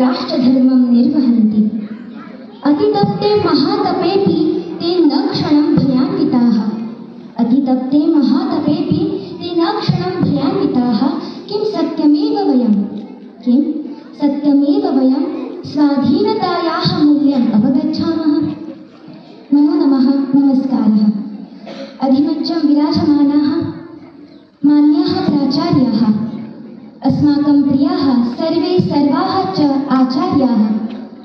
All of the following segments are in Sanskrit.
राष्ट्रधर्मं निर्वहन्ति। अतितप्ते महातपेऽपि ते न क्षणं भयान्विताः। अतितप्ते महातपेऽपि ते न क्षणं भयान्विताः। किं सत्यमेव वयं स्वाधीनतायाः मूल्यम् अवगच्छामः। नमो नमः, नमस्कारः। अधिमञ्चं विराजमानाः मान्याः प्राचार्याः, अस्माकं प्रियाः सर्वाः च आचार्याः,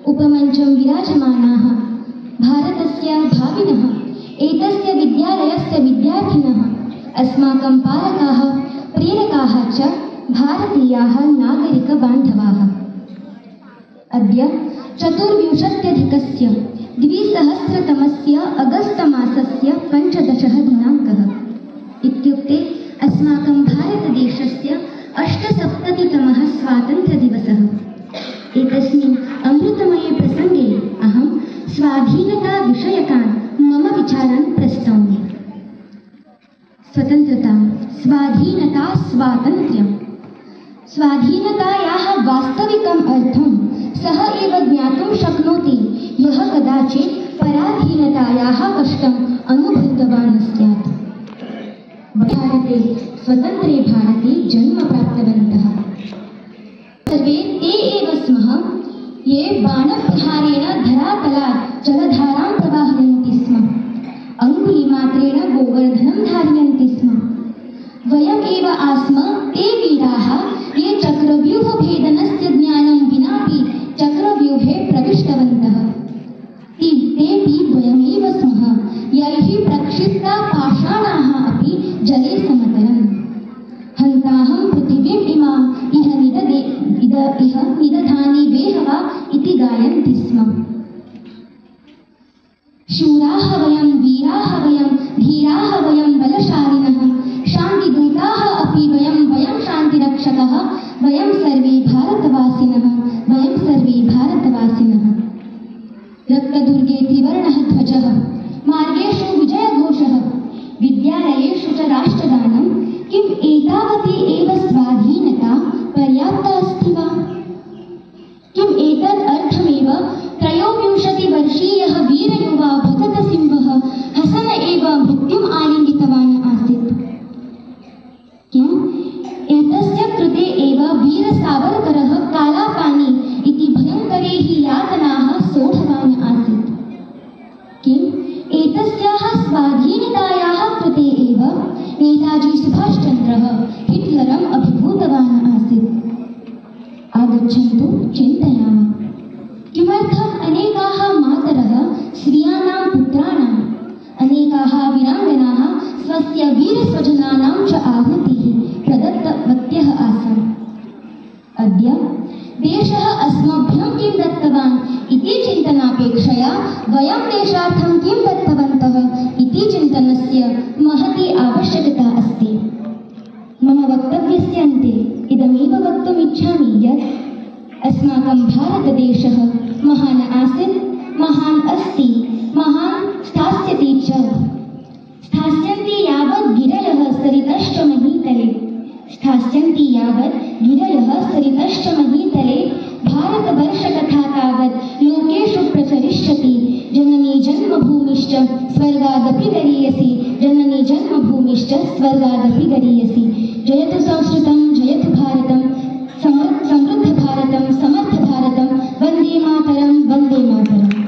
उपमञ्चं विराजमानाः भारतस्य भाविनः, एतस्य विद्यालयस्य विद्यार्थिनः, अस्माकं पालकाः, प्रेरकाः च भारतीयाः नागरिकबान्धवाः। अद्य 24/2020 अगस्त मासस्य 15 दिनाङ्कः, इत्युक्ते अस्माकं भारतदेशस्य 78तमः स्वातन्त्र्यदिवसः। एतस्मिन् अमृतमये प्रसङ्गे अहं स्वाधीनताविषयकान् मम विचारान् प्रस्तौमि। स्वतन्त्रता, स्वाधीनता, स्वातन्त्र्यम्। स्वाधीनतायाः वास्तविकम् अर्थं सः एव ज्ञातुं शक्नोति यः कदाचित् पराधीनतायाः कष्टम् अनुभूतवान् स्यात्। भारते, स्वतन्त्रे भारते जन्म प्राप्तवन्तः सर्वे ते एव स्मः ये बाणप्रहारेण धरातलात् जलधारां प्रवाहयन्ति स्म, अङ्गुलिमात्रेण गोवर्धनं धारयन्ति स्म। वयमेव आस्म ते वीराः ये चक्रव्यूहभेदनस्य ज्ञानं विनापि चक्रव्यूहे प्रविष्टवन्तः। तेऽपि वयमेव स्मः यैः प्रक्षिप्ता पाषाणाः अपि जले समतरन्। हन्ताहं पृथिवीम् इमाम् इह निदधानि वेहवा इति गायन्ति स्म। शूराः वयं, वीराः वयं, धीराः वयं, बलशालिनः, शान्तिदूताः अपि वयं शान्तिरक्षकः, वयं सर्वे भारतवासिनः, वयं सर्वे भारतवासिनः। रक्तदुर्गे त्रिवर्णः ध्वजः, मार्गेषु विजयघोषः, विद्यालयेषु च राष्ट्रगानं। किम् एतावती एव स्वाधीनता पर्याप्ता अस्ति वा? किम् एतद् अर्थमेव 23-वर्षीयः वीरयुवा भगतसिंहः हसन एव मृत्युम् आलिङ्गितवान् आसीत्? किम् एतस्य कृते एव वीर सावरकरः कालापानी इति भयङ्करैः यातनाः सोढवान् आसीत्? किम् एतस्याः स्वाधीनतायाः कृते एव नेताजी सुभाषचन्द्रः हिट्लरम् अभिभूतवान् आसीत्? आगच्छन्तु चिन्तयामः। किमर्थम् अनेकाः मातरः स्त्रियाणां पुत्राणाम्, अनेकाः वीराङ्गनाः स्वस्य वीरस्वजनानां च आहुतिः प्रदत्तवत्यः आसन्? अद्य देशः अस्मभ्यं किं दत्तवान् इति चिन्तनापेक्षया वयं देशार्थं किं दत्तवन्तः इति चिन्तनस्य महती आवश्यकता अस्ति। मम वक्तव्यस्य अन्ते इदमेव वक्तुम् इच्छामि यत् अस्माकं भारतदेशः महान् आसीत्, महान् अस्ति, महान् स्थास्यति च। स्थास्यन्ति यावत् गिरयः सरितश्च महीतले, स्थास्यन्ति यावत् गिरयः सरितश्च महीतले, भारतवर्षकथा तावत् लोकेषु प्रचरिष्यति। जननी जन्मभूमिश्च स्वर्गादपि गरीयसी, जननी जन्मभूमिश्च स्वर्गादपि गरीयसी। जयतु संस्कृतं, जयतु भारतं, समृद्ध भारतं, समर्थ भारतं। वन्दे मातरं, वन्दे मातरम्।